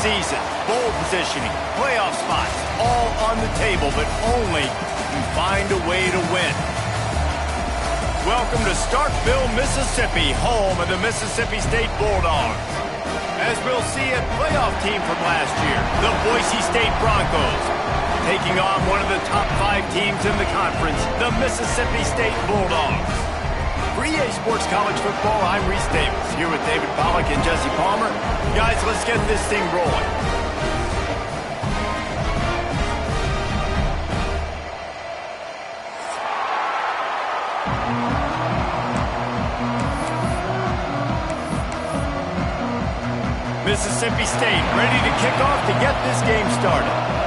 season. Bowl positioning, playoff spots, all on the table, but only you find a way to win. Welcome to Starkville, Mississippi, home of the Mississippi State Bulldogs. As we'll see, a playoff team from last year, the Boise State Broncos, taking on one of the top 5 teams in the conference, the Mississippi State Bulldogs. For EA Sports College Football, I'm Reese Davis, here with David Pollack and Jesse Palmer. Guys, let's get this thing rolling. Mississippi State ready to kick off to get this game started.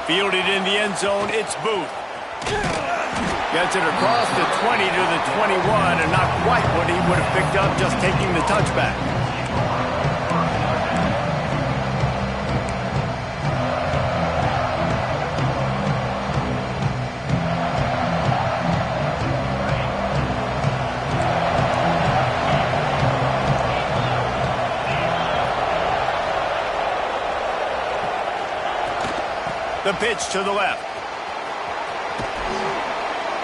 Fielded in the end zone, it's Booth. Gets it across the 20 to the 21, and not quite what he would have picked up just taking the touchback. The pitch to the left.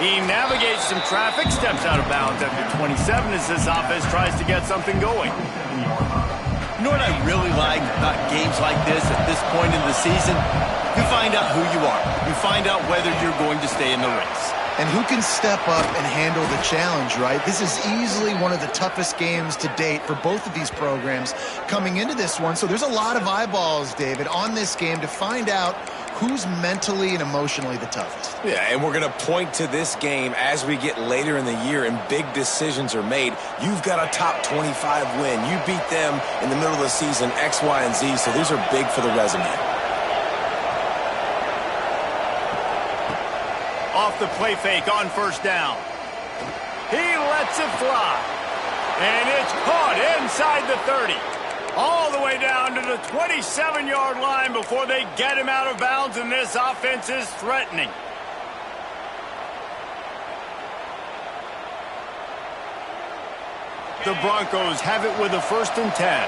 He navigates some traffic, steps out of bounds after 27 as this offense tries to get something going. You know what I really like about games like this at this point in the season? You find out who you are. You find out whether you're going to stay in the race. And who can step up and handle the challenge, right? This is easily one of the toughest games to date for both of these programs coming into this one. So there's a lot of eyeballs, David, on this game to find out who's mentally and emotionally the toughest. Yeah, and we're going to point to this game as we get later in the year and big decisions are made. You've got a top 25 win. You beat them in the middle of the season, X, Y, and Z, so these are big for the resume. Off the play fake on first down. He lets it fly. And it's caught inside the 30. All the way down to the 27-yard line before they get him out of bounds, and this offense is threatening. The Broncos have it with a 1st and 10.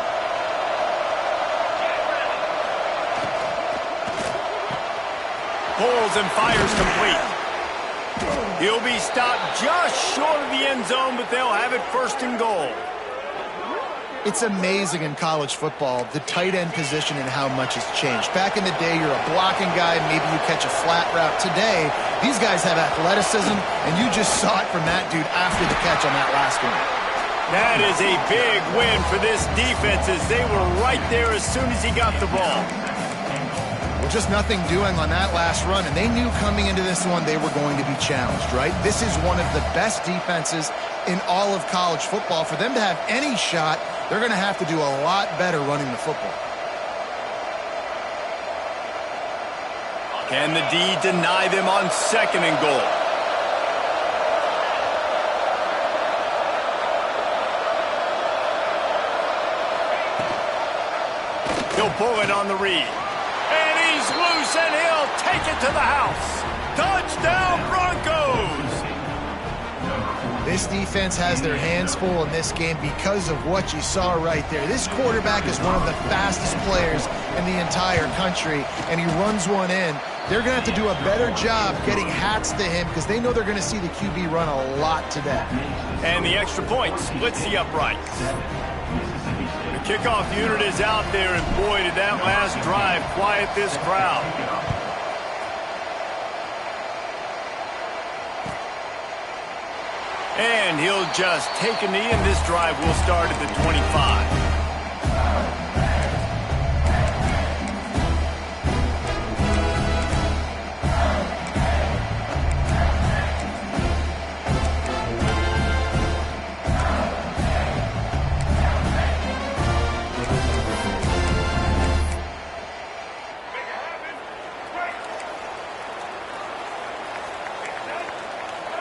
Pulls and fires complete. He'll be stopped just short of the end zone, but they'll have it 1st and goal. It's amazing in college football, the tight end position and how much has changed. Back in the day, you're a blocking guy, maybe you catch a flat route. Today, these guys have athleticism, and you just saw it from that dude after the catch on that last one. That is a big win for this defense as they were right there as soon as he got the ball. Well, just nothing doing on that last run, and they knew coming into this one they were going to be challenged, right? This is one of the best defenses in all of college football. For them to have any shot, they're going to have to do a lot better running the football. Can the D deny them on 2nd and goal? He'll pull it on the read. And he's loose, and he'll take it to the house. Touchdown, Broncos! This defense has their hands full in this game because of what you saw right there. This quarterback is one of the fastest players in the entire country, and he runs one in. They're going to have to do a better job getting hats to him because they know they're going to see the QB run a lot today. And the extra point splits the uprights. The kickoff unit is out there, and boy, did that last drive quiet this crowd. And he'll just take a knee, and this drive will start at the 25.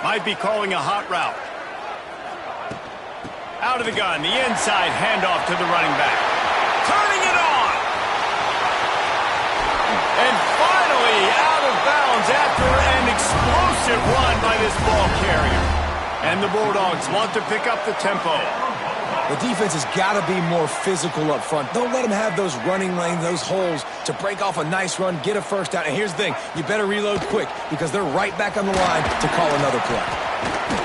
Might be calling a hot route. Out of the gun, the inside handoff to the running back. Turning it on! And finally out of bounds after an explosive run by this ball carrier. And the Bulldogs want to pick up the tempo. The defense has got to be more physical up front. Don't let them have those running lanes, those holes to break off a nice run, get a first down. And here's the thing, you better reload quick because they're right back on the line to call another play.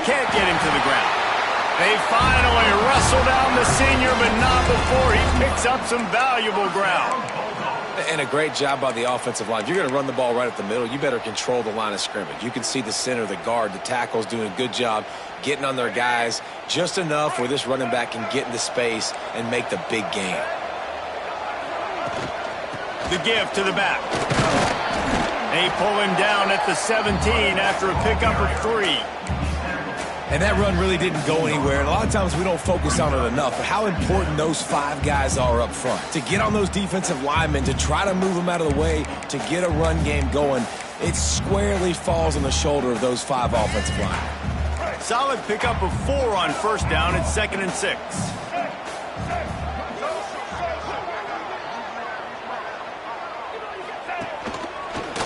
Can't get him to the ground. They finally wrestle down the senior, but not before he picks up some valuable ground. And a great job by the offensive line. If you're going to run the ball right up the middle, you better control the line of scrimmage. You can see the center, the guard, the tackles doing a good job getting on their guys just enough where this running back can get into space and make the big gain. The give to the back. They pull him down at the 17 after a pickup of 3. And that run really didn't go anywhere. And a lot of times we don't focus on it enough, but how important those 5 guys are up front. To get on those defensive linemen, to try to move them out of the way, to get a run game going, it squarely falls on the shoulder of those 5 offensive linemen. Solid pickup of 4 on first down at 2nd and 6.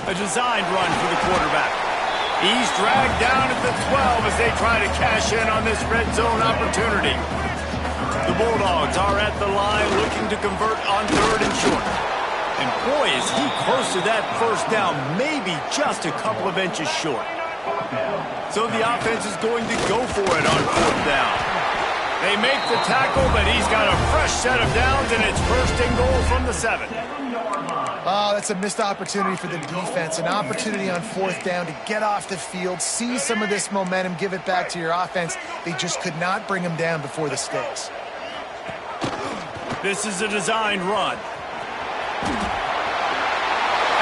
A designed run for the quarterback. He's dragged down at the 12 as they try to cash in on this red zone opportunity. The Bulldogs are at the line looking to convert on 3rd and short. And boy, is he close to that first down, maybe just a couple of inches short. So the offense is going to go for it on 4th down. They make the tackle, but he's got a fresh set of downs, and it's 1st and goal from the 7. Oh, that's a missed opportunity for the defense. An opportunity on 4th down to get off the field, see some of this momentum, give it back to your offense. They just could not bring him down before the sticks. This is a designed run.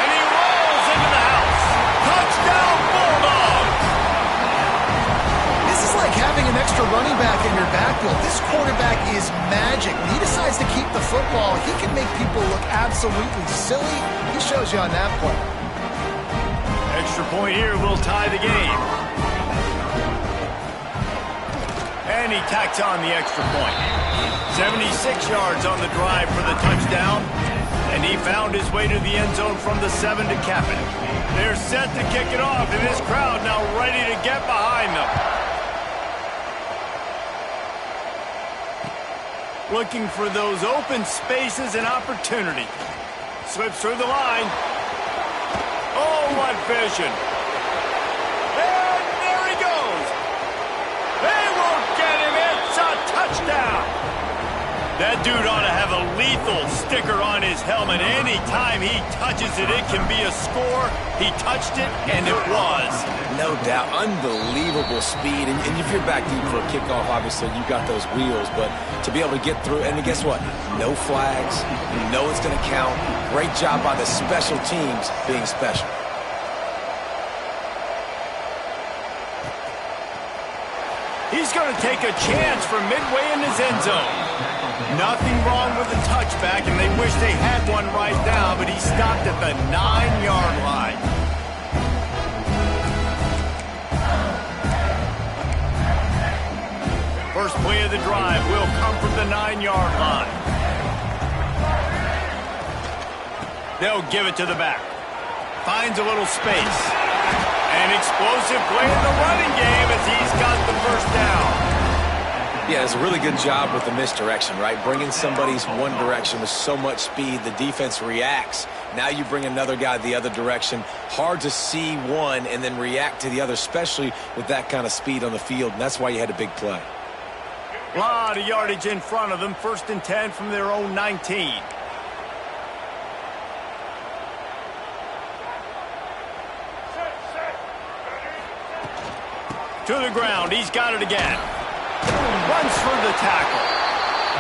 And he rolls into the house. Touchdown, Bulldogs! This is like having an extra running back in your backfield. This quarterback is magic. When he decides to keep the football, he can make people look absolutely silly. He shows you on that play. Extra point here will tie the game. And he tacks on the extra point. 76 yards on the drive for the touchdown. And he found his way to the end zone from the 7 to cap it. They're set to kick it off, and this crowd now ready to get behind them. Looking for those open spaces and opportunity. Slips through the line. Oh, what vision. And there he goes. They won't get him. It's a touchdown. That dude ought to have a lethal sticker on his helmet. Anytime he touches it, it can be a score. He touched it, and it was. No doubt. Unbelievable speed. And if you're back deep for a kickoff, obviously you've got those wheels. But to be able to get through, and guess what? No flags. You know it's going to count. Great job by the special teams being special. He's going to take a chance from midway in his end zone. Nothing wrong with the touchback, and they wish they had one right now, but he stopped at the 9-yard line. First play of the drive will come from the 9-yard line. They'll give it to the back. Finds a little space. An explosive play in the running game as he's got the first down. Yeah, it's a really good job with the misdirection, right? Bringing somebody's one direction with so much speed, the defense reacts. Now you bring another guy the other direction. Hard to see one and then react to the other, especially with that kind of speed on the field, and that's why you had a big play. A lot of yardage in front of them. 1st and 10 from their own 19. To the ground. He's got it again. Runs for the tackle.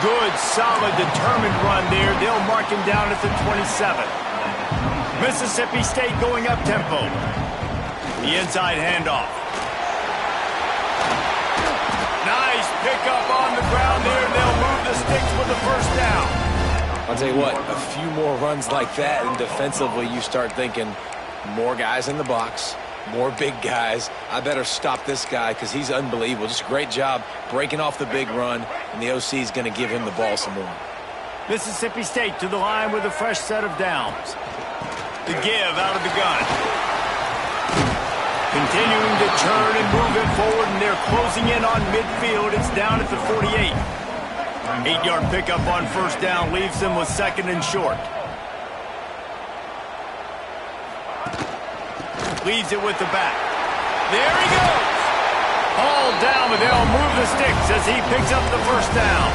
Good, solid, determined run there. They'll mark him down at the 27. Mississippi State going up tempo. The inside handoff. Nice pickup on the ground there. They'll move the sticks with the first down. I'll tell you what, a few more runs like that, and defensively you start thinking more guys in the box, more big guys. I better stop this guy because he's unbelievable. Just a great job breaking off the big run, and the OC is going to give him the ball some more. Mississippi State to the line with a fresh set of downs. The give out of the gun. Continuing to churn and move it forward, and they're closing in on midfield. It's down at the 48. 8-yard pickup on first down leaves them with second and short. Leaves it with the back. There he goes. All down, but they'll move the sticks as he picks up the first down.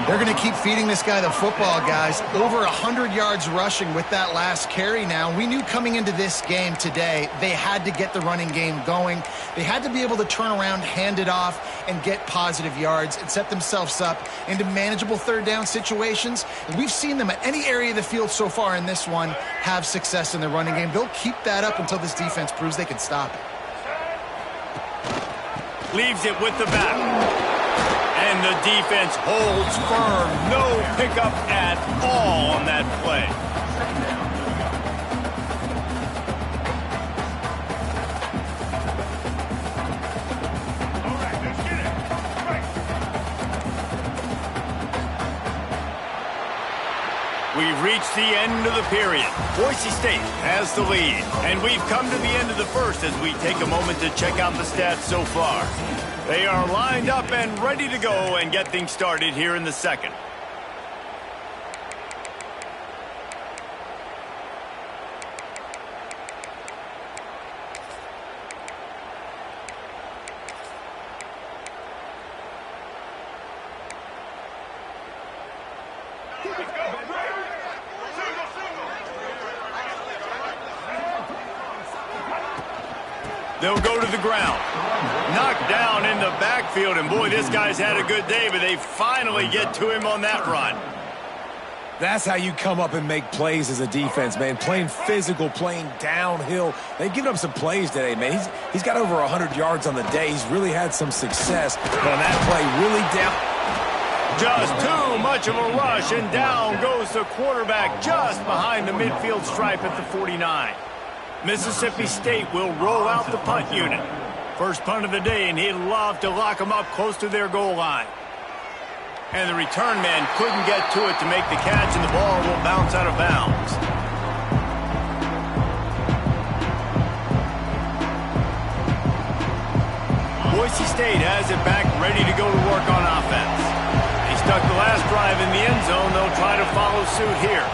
They're going to keep feeding this guy the football, guys. Over 100 yards rushing with that last carry now. We knew coming into this game today, they had to get the running game going. They had to be able to turn around, hand it off, and get positive yards and set themselves up into manageable third down situations. And we've seen them at any area of the field so far in this one have success in the running game. They'll keep that up until this defense proves they can stop it. Leaves it with the back. And the defense holds firm. No pickup at all on that play. All right, let's get it. Right. We've reached the end of the period. Boise State has the lead. And we've come to the end of the first as we take a moment to check out the stats so far. They are lined up and ready to go and get things started here in the second. They'll go to the ground. Knocked down in the backfield, and boy, this guy's had a good day, but they finally get to him on that run. That's how you come up and make plays as a defense, man. Playing physical, playing downhill. They've given up some plays today, man. He's got over 100 yards on the day. He's really had some success, but on that play, really down. Just too much of a rush, and down goes the quarterback just behind the midfield stripe at the 49. Mississippi State will roll out the punt unit. First punt of the day, and he'd love to lock them up close to their goal line. And the return man couldn't get to it to make the catch, and the ball will bounce out of bounds. Boise State has it back, ready to go to work on offense. They stuck the last drive in the end zone. They'll try to follow suit here.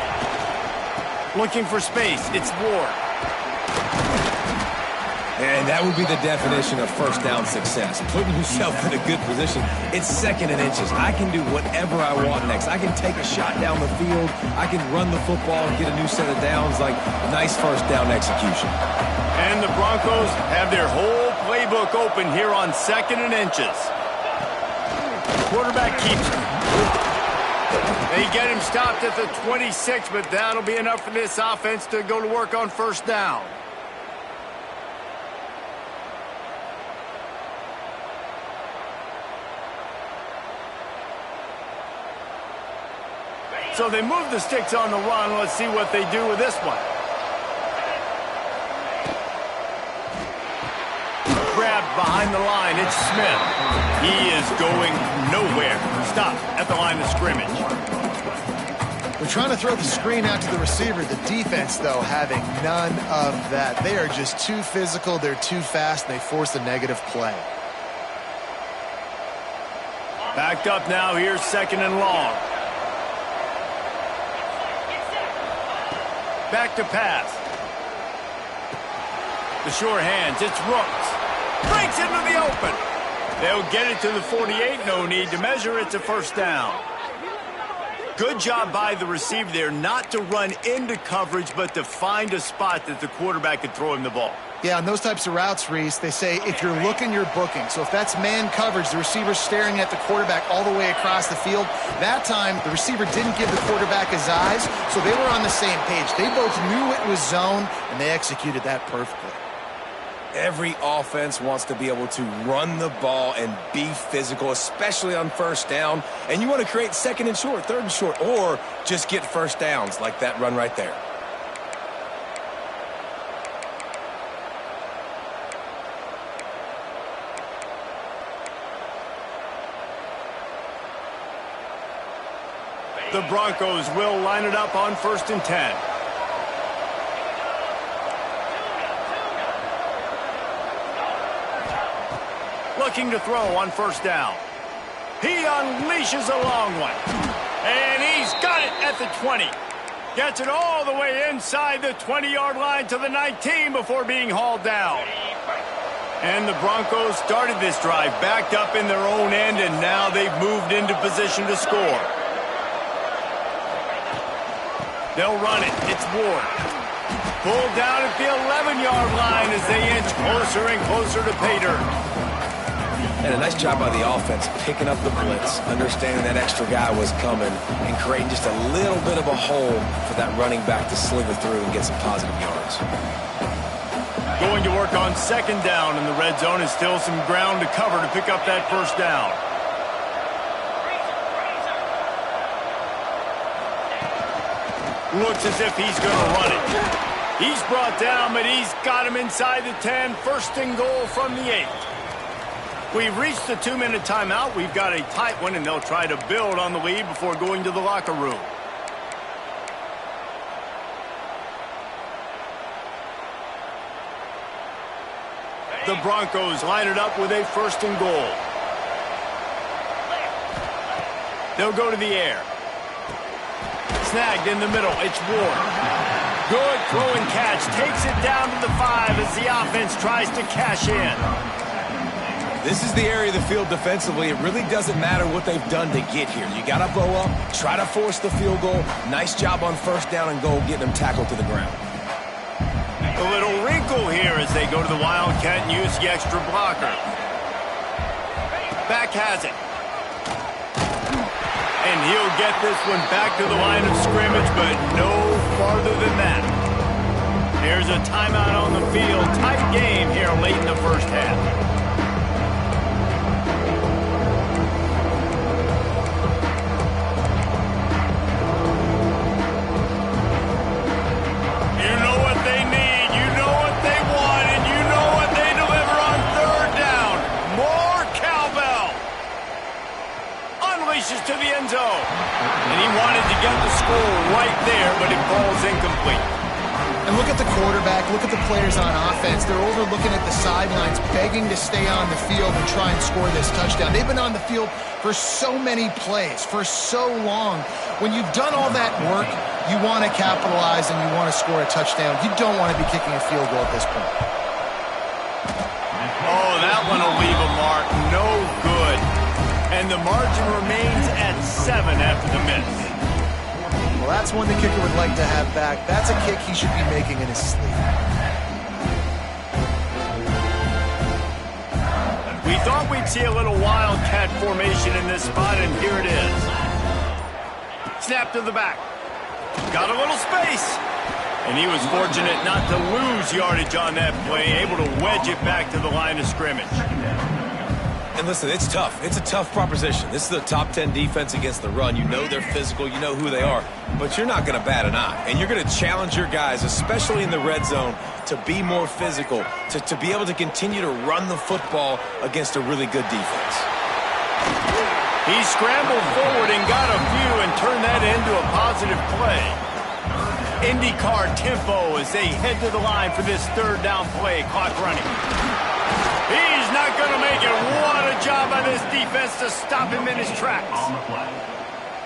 Looking for space. It's Ward. And that would be the definition of first down success. Putting yourself in a good position. It's second and inches. I can do whatever I want next. I can take a shot down the field. I can run the football and get a new set of downs. Like, nice first down execution. And the Broncos have their whole playbook open here on second and inches. Quarterback keeps it. They get him stopped at the 26, but that'll be enough for this offense to go to work on first down. So they move the sticks on the run. Let's see what they do with this one. Grabbed behind the line. It's Smith. He is going nowhere. Stop at the line of scrimmage. They're trying to throw the screen out to the receiver. The defense, though, having none of that. They are just too physical. They're too fast. And they force a negative play. Backed up now. Here's second and long. Back to pass. The sure hands. It's Rooks. Breaks into the open. They'll get it to the 48. No need to measure. It's a first down. Good job by the receiver there not to run into coverage, but to find a spot that the quarterback could throw him the ball. Yeah, on those types of routes, Reese, they say if you're looking, you're booking. So if that's man coverage, the receiver's staring at the quarterback all the way across the field. That time, the receiver didn't give the quarterback his eyes, so they were on the same page. They both knew it was zone, and they executed that perfectly. Every offense wants to be able to run the ball and be physical, especially on first down. And you want to create second and short, third and short, or just get first downs like that run right there. The Broncos will line it up on 1st and 10. looking to throw on first down. He unleashes a long one. And he's got it at the 20. Gets it all the way inside the 20-yard line to the 19 before being hauled down. And the Broncos started this drive backed up in their own end, and now they've moved into position to score. They'll run it. It's Ward. Pulled down at the 11-yard line as they inch closer and closer to pay dirt. And a nice job by the offense picking up the blitz, understanding that extra guy was coming, and creating just a little bit of a hole for that running back to sliver through and get some positive yards. Going to work on second down in the red zone, is still some ground to cover to pick up that first down. Looks as if he's going to run it. He's brought down, but he's got him inside the 10. First and goal from the 8. We've reached the 2-minute timeout. We've got a tight one, and they'll try to build on the lead before going to the locker room. The Broncos line it up with a first and goal. They'll go to the air. Snagged in the middle. It's Ward. Good throw and catch. Takes it down to the 5 as the offense tries to cash in. This is the area of the field defensively. It really doesn't matter what they've done to get here. You got to bow up, try to force the field goal. Nice job on first down and goal, getting them tackled to the ground. A little wrinkle here as they go to the Wildcat and use the extra blocker. Back has it. And he'll get this one back to the line of scrimmage, but no farther than that. There's a timeout on the field. Tight game here late in the first half. You know what they need, you know what they want, and you know what they deliver on third down. More cowbell. Unleashes to the end zone. And he wanted to get the score right there, but it falls incomplete. And look at the quarterback, look at the players on offense. They're overlooking at the sidelines, begging to stay on the field and try and score this touchdown. They've been on the field for so many plays, for so long. When you've done all that work, you want to capitalize and you want to score a touchdown. You don't want to be kicking a field goal at this point. Oh, that one will leave a mark. No good. And the margin remains at 7 after the miss. Well, that's one the kicker would like to have back. That's a kick he should be making in his sleep. We thought we'd see a little wildcat formation in this spot, and here it is. Snap to the back. Got a little space. And he was fortunate not to lose yardage on that play, able to wedge it back to the line of scrimmage. And listen, it's tough. It's a tough proposition. This is the top 10 defense against the run. You know they're physical. You know who they are. But you're not going to bat an eye. And you're going to challenge your guys, especially in the red zone, to be more physical, to be able to continue to run the football against a really good defense. He scrambled forward and got a few and turned that into a positive play. IndyCar tempo as they head to the line for this third down play. Clock running. He's not going to make it. What a job by this defense to stop him in his tracks.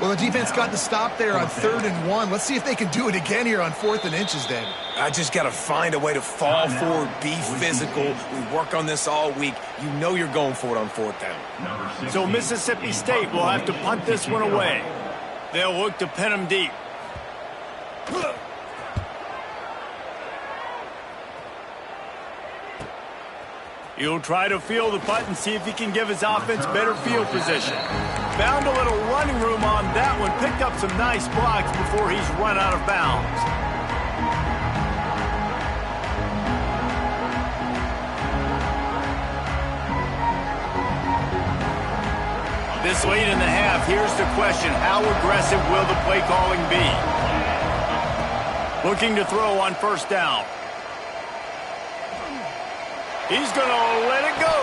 Well, the defense got the stop there on 3rd and 1. Let's see if they can do it again here on 4th and inches, David. I just got to find a way to fall forward, be physical. We work on this all week. You know you're going for it on 4th down. So Mississippi State will have to punt this one away. They'll look to pin him deep. He'll try to field the punt and see if he can give his offense better field position. Found a little running room on that one. Picked up some nice blocks before he's run out of bounds. This late in the half, here's the question. How aggressive will the play calling be? Looking to throw on first down. He's going to let it go.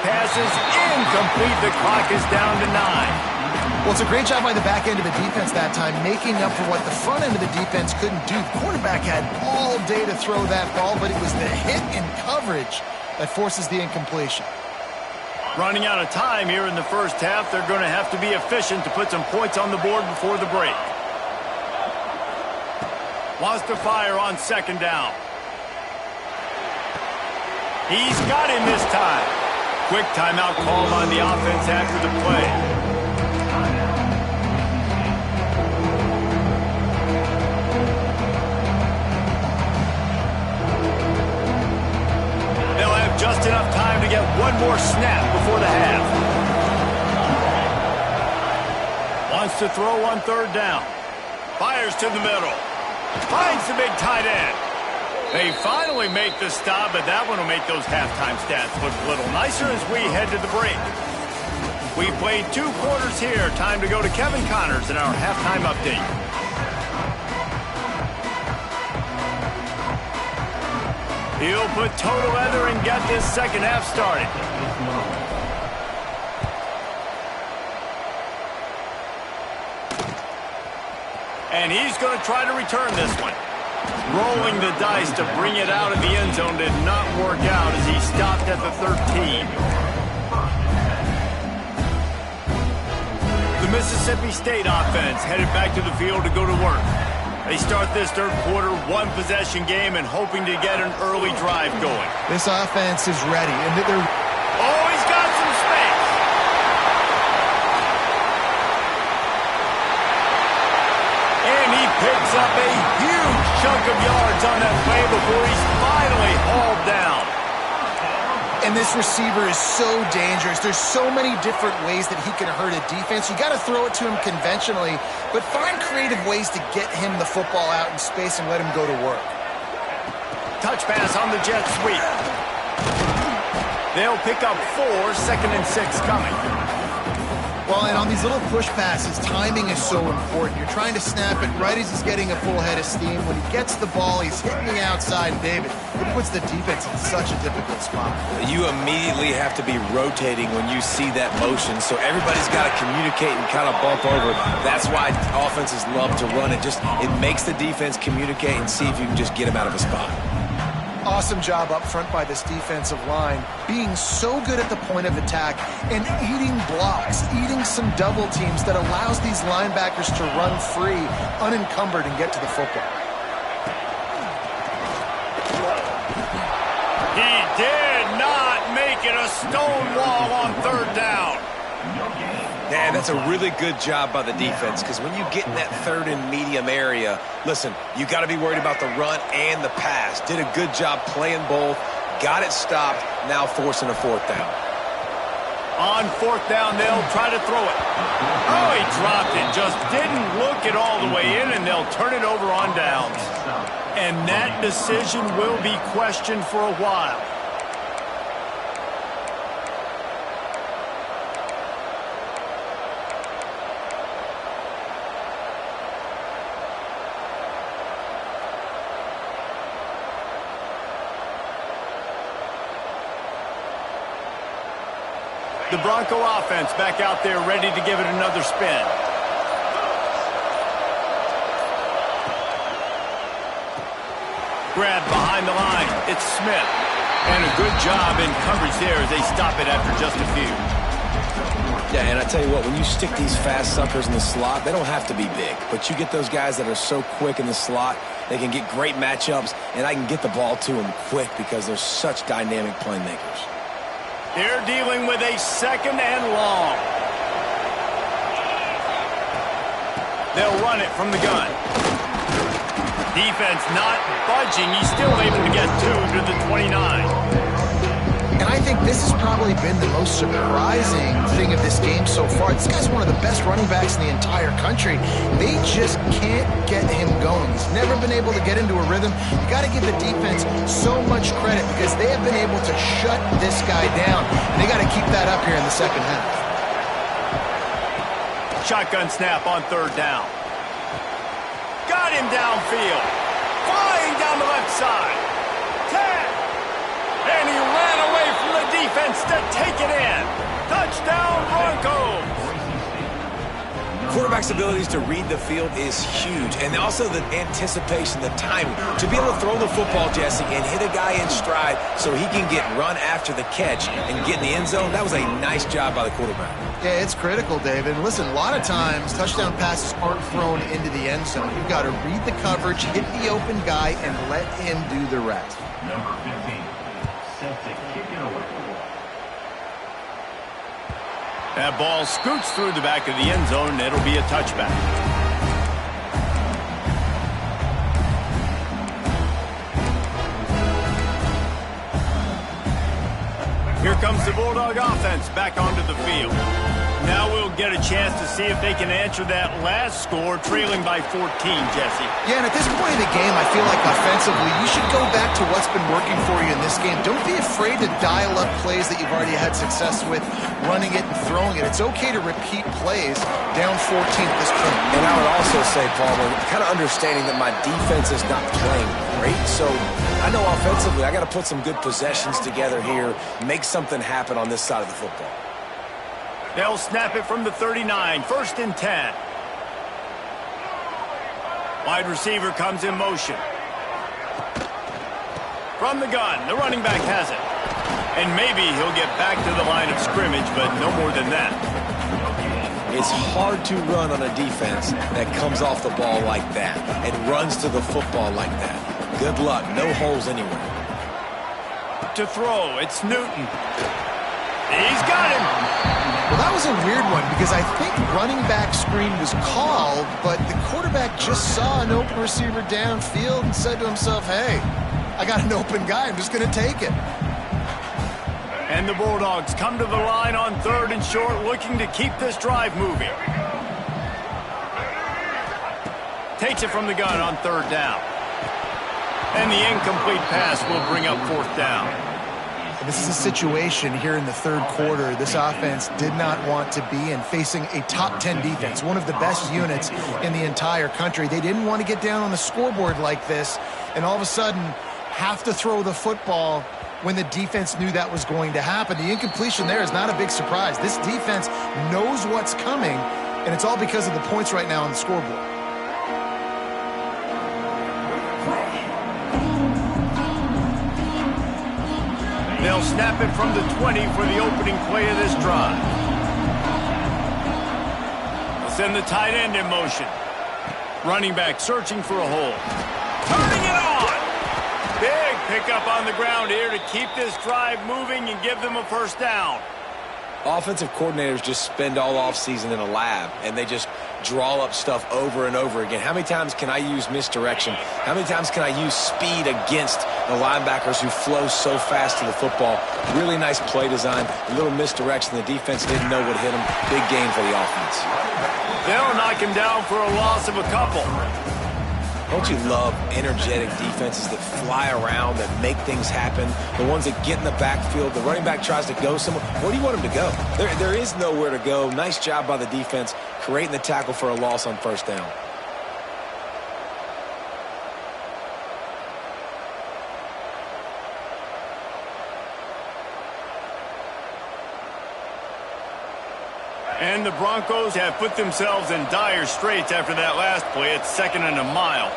Pass is incomplete. The clock is down to 9. Well, it's a great job by the back end of the defense that time, making up for what the front end of the defense couldn't do. The quarterback had all day to throw that ball, but it was the hit in coverage that forces the incompletion. Running out of time here in the first half. They're going to have to be efficient to put some points on the board before the break. Wants to fire on second down. He's got him this time. Quick timeout call on the offense after the play. They'll have just enough time to get one more snap before the half. Wants to throw on third down. Fires to the middle. Finds the big tight end. They finally make the stop, but that one will make those halftime stats look a little nicer as we head to the break. We've played 2 quarters here. Time to go to Kevin Connors in our halftime update. He'll put toe to leather and get this second half started. And he's going to try to return this one. Rolling the dice to bring it out of the end zone did not work out as he stopped at the 13. The Mississippi State offense headed back to the field to go to work. They start this third quarter one-possession game and hoping to get an early drive going. This offense is ready. And they're... Oh, he's got some space. And he picks up a huge chunk of yards on that play before he's finally hauled down. And this receiver is so dangerous. There's so many different ways that he can hurt a defense. You got to throw it to him conventionally, but find creative ways to get him the football out in space and let him go to work. Touch pass on the jet sweep. They'll pick up 4, 2nd and 6 coming. Well, and on these little push passes, timing is so important. You're trying to snap it right as he's getting a full head of steam. When he gets the ball, he's hitting the outside, David. It puts the defense in such a difficult spot. You immediately have to be rotating when you see that motion, so everybody's got to communicate and kind of bump over. That's why offenses love to run it. It makes the defense communicate and see if you can just get him out of a spot. Awesome job up front by this defensive line, being so good at the point of attack and eating blocks, eating some double teams that allows these linebackers to run free, unencumbered, and get to the football. He did not make it a stone wall on third down. Yeah, that's a really good job by the defense, because when you get in that third and medium area, listen, you got to be worried about the run and the pass. Did a good job playing both, got it stopped, now forcing a fourth down. On fourth down, they'll try to throw it. Oh, he dropped it, just didn't look it all the way in, and they'll turn it over on downs. And that decision will be questioned for a while. The Bronco offense back out there ready to give it another spin. Grab behind the line. It's Smith. And a good job in coverage there as they stop it after just a few. Yeah, and I tell you what, when you stick these fast suckers in the slot, they don't have to be big. But you get those guys that are so quick in the slot, they can get great matchups, and I can get the ball to them quick because they're such dynamic playmakers. They're dealing with a 2nd and long. They'll run it from the gun. Defense not budging. He's still able to get 2 to the 29. And I think this has probably been the most surprising thing of this game so far. This guy's one of the best running backs in the entire country. They just can't get him going. He's never been able to get into a rhythm. You got to give the defense so much credit because they have been able to shut this guy down. And they got to keep that up here in the second half. Shotgun snap on third down. Got him downfield. Flying down the left side. 10. And he ran away from the defense to take it in. Touchdown, Broncos. quarterback's abilities to read the field is huge, and also the anticipation, the timing. To be able to throw the football, Jesse, and hit a guy in stride so he can get run after the catch and get in the end zone, that was a nice job by the quarterback. Yeah, it's critical, David. Listen, a lot of times touchdown passes aren't thrown into the end zone. You've got to read the coverage, hit the open guy, and let him do the rest. Number 15, set to kick it away. That ball scoots through the back of the end zone, and it'll be a touchback. Here comes the Bulldog offense back onto the field. Now we'll get a chance to see if they can answer that last score, trailing by 14, Jesse. Yeah, and at this point in the game, I feel like offensively, you should go back to what's been working for you in this game. Don't be afraid to dial up plays that you've already had success with, running it and throwing it. It's okay to repeat plays down 14 at this point. And I would also say, Palmer, kind of understanding that my defense is not playing great, so I know offensively I got to put some good possessions together here, make something happen on this side of the football. They'll snap it from the 39, 1st and 10. Wide receiver comes in motion. From the gun, the running back has it. And maybe he'll get back to the line of scrimmage, but no more than that. It's hard to run on a defense that comes off the ball like that and runs to the football like that. Good luck, no holes anywhere. To throw, it's Newton. He's got him. Well, that was a weird one because I think running back screen was called, but the quarterback just saw an open receiver downfield and said to himself, hey, I got an open guy. I'm just going to take it. And the Bulldogs come to the line on 3rd and short, looking to keep this drive moving. Takes it from the gun on 3rd down. And the incomplete pass will bring up 4th down. This is a situation here in the 3rd quarter this offense did not want to be in, facing a top 10 defense, one of the best units in the entire country. They didn't want to get down on the scoreboard like this and all of a sudden have to throw the football when the defense knew that was going to happen. The incompletion there is not a big surprise. This defense knows what's coming, and it's all because of the points right now on the scoreboard. They'll snap it from the 20 for the opening play of this drive. They'll send the tight end in motion. Running back searching for a hole. Turning it on! Big pickup on the ground here to keep this drive moving and give them a 1st down. Offensive coordinators just spend all offseason in a lab, and they just draw up stuff over and over again. How many times can I use misdirection? How many times can I use speed against the linebackers who flow so fast to the football? Really nice play design, a little misdirection. The defense didn't know what hit them. Big game for the offense. They'll knock him down for a loss of a couple. Don't you love energetic defenses that fly around, that make things happen? The ones that get in the backfield, the running back tries to go somewhere. Where do you want him to go? There is nowhere to go. Nice job by the defense, creating the tackle for a loss on 1st down. And the Broncos have put themselves in dire straits after that last play. It's 2nd and a mile.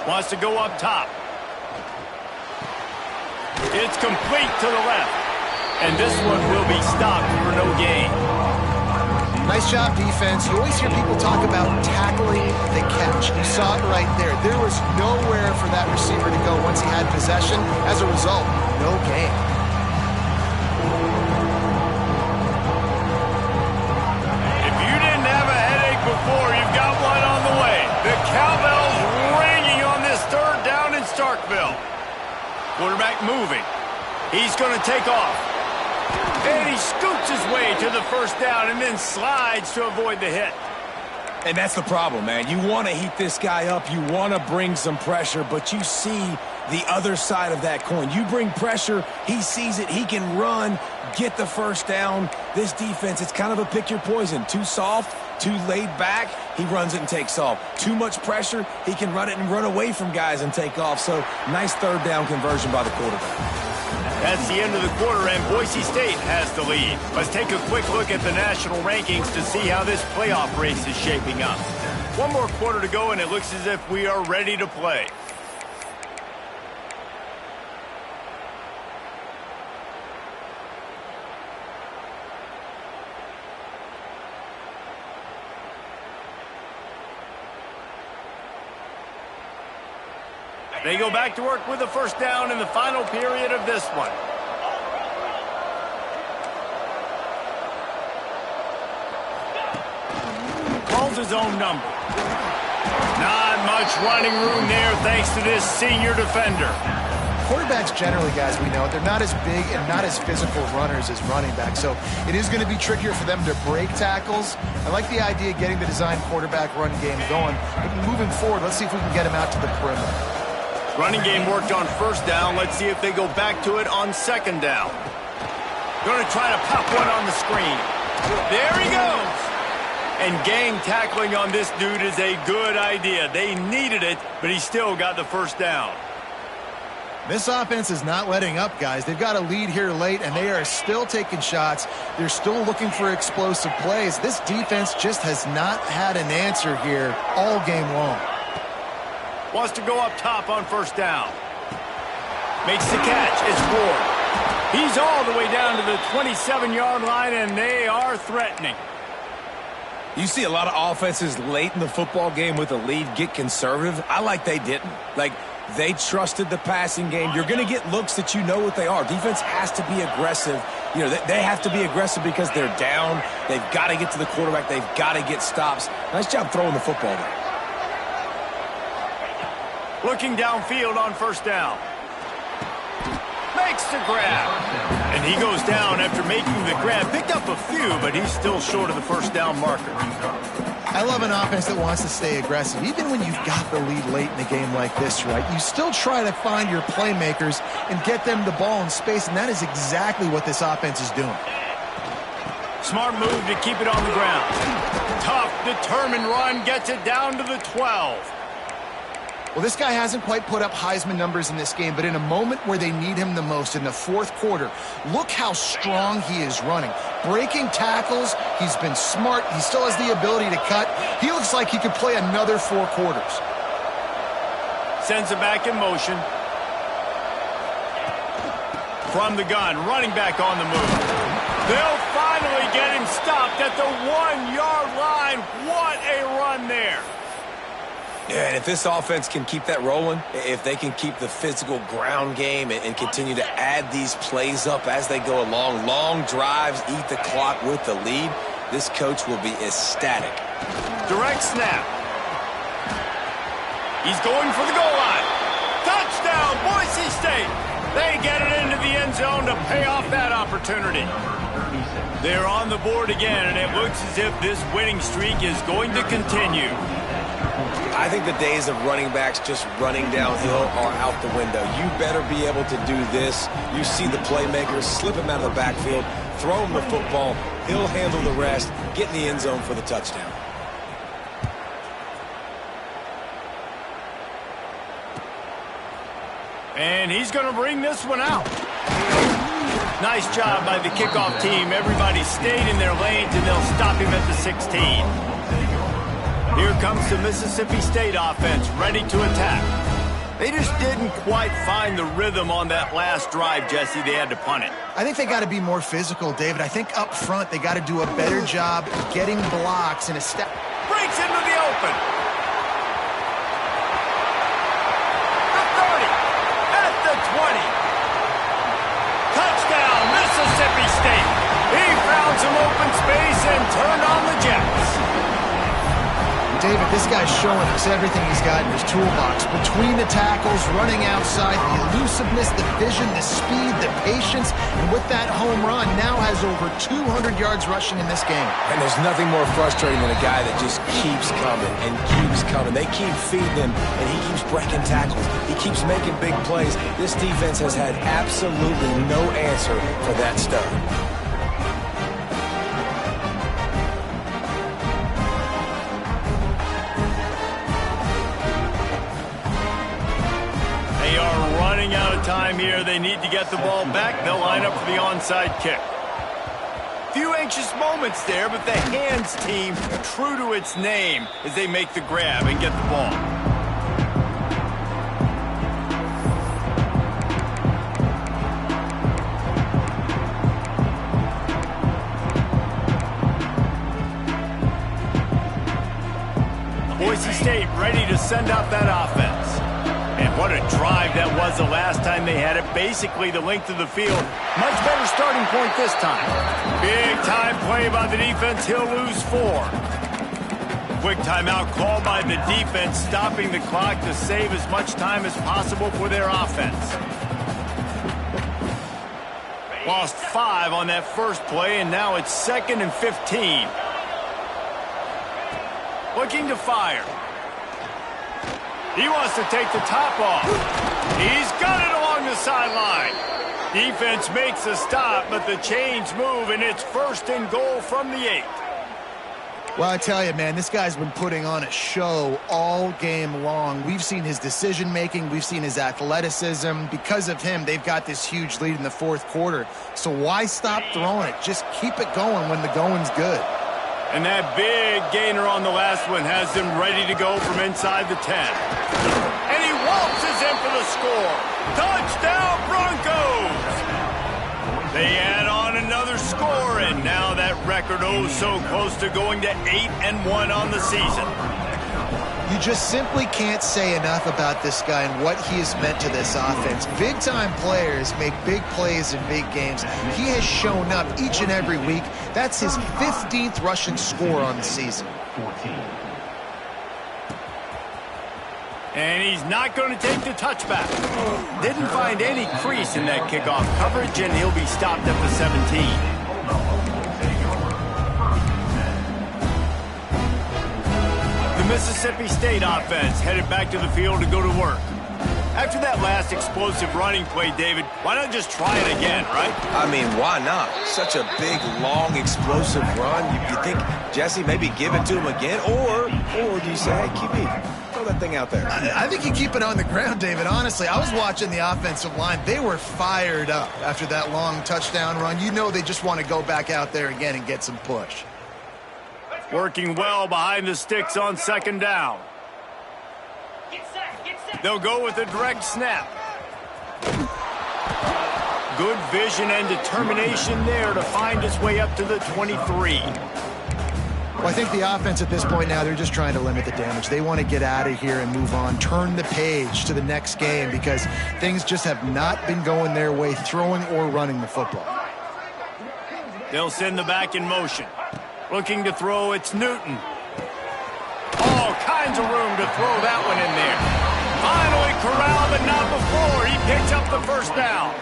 Wants to go up top. It's complete to the left. And this one will be stopped for no gain. Nice job, defense. You always hear people talk about tackling the catch. You saw it right there. There was nowhere for that receiver to go once he had possession. As a result, no gain. Before you've got one on the way. The cowbells ringing on this 3rd down in Starkville. Quarterback moving. He's going to take off. And he scoots his way to the 1st down and then slides to avoid the hit. And that's the problem, man. You want to heat this guy up. You want to bring some pressure, but you see the other side of that coin. You bring pressure, he sees it, he can run, get the 1st down. This defense, it's kind of a pick your poison. Too soft, too laid back, he runs it and takes off. Too much pressure, he can run it and run away from guys and take off. So nice 3rd down conversion by the quarterback. That's the end of the quarter, and Boise State has the lead. Let's take a quick look at the national rankings to see how this playoff race is shaping up. One more quarter to go, and it looks as if we are ready to play. They go back to work with the first down in the final period of this one. Calls his own number. Not much running room there thanks to this senior defender. Quarterbacks generally, guys, we know, they're not as big and not as physical runners as running backs, so it is going to be trickier for them to break tackles. I like the idea of getting the design quarterback run game going, but moving forward, let's see if we can get him out to the perimeter. Running game worked on first down. Let's see if they go back to it on second down. Going to try to pop one on the screen. There he goes. And gang tackling on this dude is a good idea. They needed it, but he still got the first down. This offense is not letting up, guys. They've got a lead here late, and they are still taking shots. They're still looking for explosive plays. This defense just has not had an answer here all game long. Wants to go up top on first down. Makes the catch. It's Ward. He's all the way down to the 27-yard line, and they are threatening. You see a lot of offenses late in the football game with a lead get conservative. I like they didn't. Like, they trusted the passing game. You're going to get looks that you know what they are. Defense has to be aggressive. You know, they have to be aggressive because they're down. They've got to get to the quarterback. They've got to get stops. Nice job throwing the football there. Looking downfield on first down. Makes the grab. And he goes down after making the grab. Picked up a few, but he's still short of the first down marker. I love an offense that wants to stay aggressive. Even when you've got the lead late in a game like this, right, you still try to find your playmakers and get them the ball in space, and that is exactly what this offense is doing. Smart move to keep it on the ground. Tough, determined run, gets it down to the 12. Well, this guy hasn't quite put up Heisman numbers in this game, but in a moment where they need him the most, in the fourth quarter, look how strong he is running. Breaking tackles, he's been smart, he still has the ability to cut. He looks like he could play another 4 quarters. Sends it back in motion. From the gun, running back on the move. They'll finally get him stopped at the 1-yard line. What a run there. Yeah, and if this offense can keep that rolling, if they can keep the physical ground game and continue to add these plays up as they go along, long drives, eat the clock with the lead, this coach will be ecstatic. Direct snap. He's going for the goal line. Touchdown, Boise State. They get it into the end zone to pay off that opportunity. They're on the board again, and it looks as if this winning streak is going to continue. I think the days of running backs just running downhill are out the window. You better be able to do this. You see the playmakers, slip him out of the backfield, throw him the football, he'll handle the rest, get in the end zone for the touchdown. And he's going to bring this one out. Nice job by the kickoff team. Everybody stayed in their lanes, and they'll stop him at the 16. Here comes the Mississippi State offense, ready to attack. They just didn't quite find the rhythm on that last drive, Jesse. They had to punt it. I think they got to be more physical, David. I think up front they got to do a better job getting blocks and a step. Breaks into the open. The 30. At the 20. Touchdown, Mississippi State. He found some open space and turned on the Jets. David, this guy's showing us everything he's got in his toolbox. Between the tackles, running outside, the elusiveness, the vision, the speed, the patience, and with that home run, now has over 200 yards rushing in this game. And there's nothing more frustrating than a guy that just keeps coming and keeps coming. They keep feeding him, and he keeps breaking tackles. He keeps making big plays. This defense has had absolutely no answer for that stud. Out of time time here. They need to get the ball back. They'll line up for the onside kick. Few anxious moments there, but the hands team true to its name as they make the grab and get the ball. Boise State ready to send out that offense. And what a drive that was the last time they had it. Basically the length of the field. Much better starting point this time. Big time play by the defense. He'll lose 4. Quick timeout called by the defense, stopping the clock to save as much time as possible for their offense. Lost 5 on that first play, and now it's 2nd and 15. Looking to fire. He wants to take the top off. He's got it along the sideline. Defense makes a stop, but the chains move, and it's 1st and goal from the 8. Well, I tell you, man, this guy's been putting on a show all game long. We've seen his decision-making. We've seen his athleticism. Because of him, they've got this huge lead in the 4th quarter. So why stop throwing it? Just keep it going when the going's good. And that big gainer on the last one has them ready to go from inside the 10. And he waltzes in for the score. Touchdown, Broncos! They add on another score, and now that record so close to going to 8-1 on the season. You just simply can't say enough about this guy and what he has meant to this offense. Big-time players make big plays in big games. He has shown up each and every week. That's his 15th rushing score on the season. And he's not going to take the touchback. Didn't find any crease in that kickoff coverage, and he'll be stopped at the 17. The Mississippi State offense headed back to the field to go to work. After that last explosive running play, David, why not just try it again, right? I mean, why not? Such a big, long, explosive run. You think, Jesse, maybe give it to him again? Or do you say, hey, QB, throw that thing out there? I think you keep it on the ground, David. Honestly, I was watching the offensive line. They were fired up after that long touchdown run. You know they just want to go back out there again and get some push. Working well behind the sticks on 2nd down. They'll go with a direct snap. Good vision and determination there to find his way up to the 23. Well, I think the offense at this point now, they're just trying to limit the damage. They want to get out of here and move on, turn the page to the next game because things just have not been going their way, throwing or running the football. They'll send the back in motion. Looking to throw, it's Newton. All kinds of room to throw that one in there. Finally corralled, but not before. He picks up the 1st down.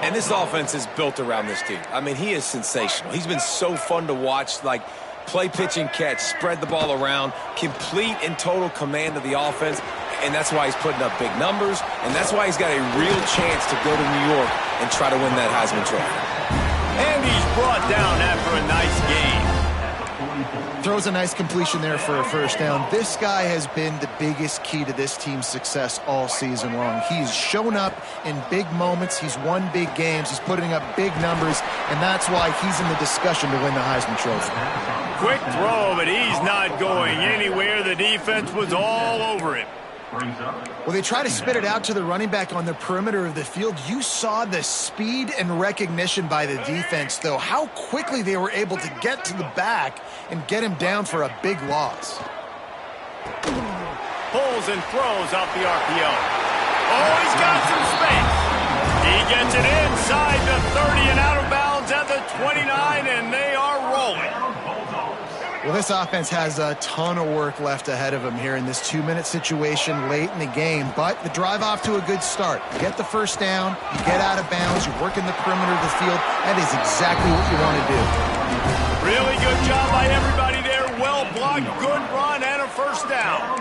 And this offense is built around this dude. I mean, he is sensational. He's been so fun to watch, like play, pitch, and catch, spread the ball around, complete and total command of the offense, and that's why he's putting up big numbers, and that's why he's got a real chance to go to New York and try to win that Heisman Trophy. And he's brought down after a nice game. Throws a nice completion there for a 1st down. This guy has been the biggest key to this team's success all season long. He's shown up in big moments. He's won big games. He's putting up big numbers, and that's why he's in the discussion to win the Heisman Trophy. Quick throw, but he's not going anywhere. The defense was all over him. Well, they try to spit it out to the running back on the perimeter of the field. You saw the speed and recognition by the defense, though, how quickly they were able to get to the back and get him down for a big loss. Pulls and throws out the RPO. Oh, he's got some space. He gets it inside the 30 and out of bounds at the 29, and they are rolling. Well, this offense has a ton of work left ahead of them here in this 2-minute situation late in the game, but the drive off to a good start. You get the 1st down, you get out of bounds, you're working the perimeter of the field. That is exactly what you want to do. Really good job by everybody there. Well blocked, good run, and a 1st down.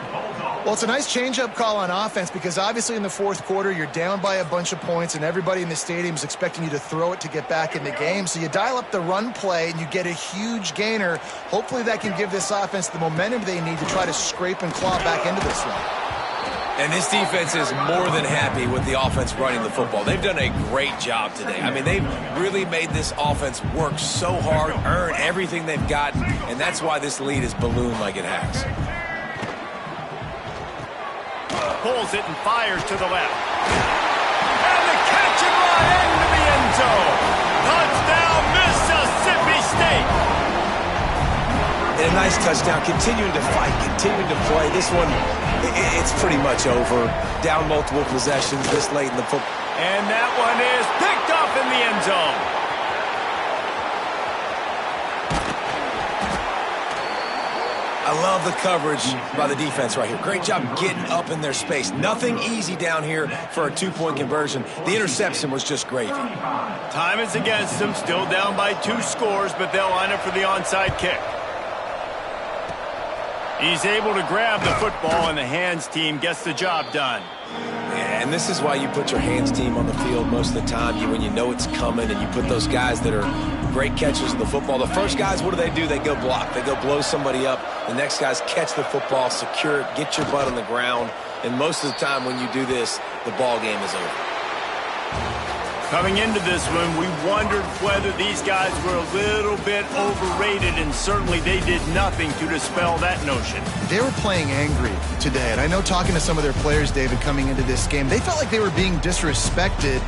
Well, it's a nice change-up call on offense because obviously in the 4th quarter, you're down by a bunch of points and everybody in the stadium is expecting you to throw it to get back in the game. So you dial up the run play and you get a huge gainer. Hopefully that can give this offense the momentum they need to try to scrape and claw back into this one. And this defense is more than happy with the offense running the football. They've done a great job today. I mean, they've really made this offense work so hard, earn everything they've gotten, and that's why this lead is ballooned like it has. Pulls it and fires to the left. And the catch and run into the end zone. Touchdown, Mississippi State. And a nice touchdown, continuing to fight, continuing to play. This one, it's pretty much over. Down multiple possessions this late in the football. And that one is picked up in the end zone. I love the coverage by the defense right here. Great job getting up in their space. Nothing easy down here for a two-point conversion. The interception was just gravy. Time is against them, still down by 2 scores, but they'll line up for the onside kick. He's able to grab the football, and the hands team gets the job done. Yeah, and this is why you put your hands team on the field most of the time. When you know it's coming, and you put those guys that are great catchers of the football. The first guys, what do? They go block. They go blow somebody up. The next guys catch the football, secure it, get your butt on the ground. And most of the time when you do this, the ball game is over. Coming into this one, we wondered whether these guys were a little bit overrated, and certainly they did nothing to dispel that notion. They were playing angry today, and I know talking to some of their players, David, coming into this game, they felt like they were being disrespected.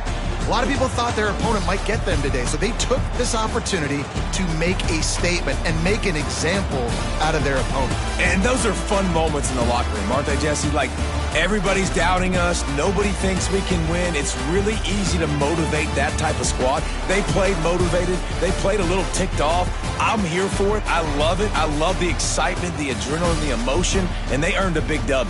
A lot of people thought their opponent might get them today, so they took this opportunity to make a statement and make an example out of their opponent. And those are fun moments in the locker room, aren't they, Jesse? Like, everybody's doubting us. Nobody thinks we can win. It's really easy to motivate that type of squad. They played motivated. They played a little ticked off. I'm here for it. I love it. I love the excitement, the adrenaline, the emotion, and they earned a big dub.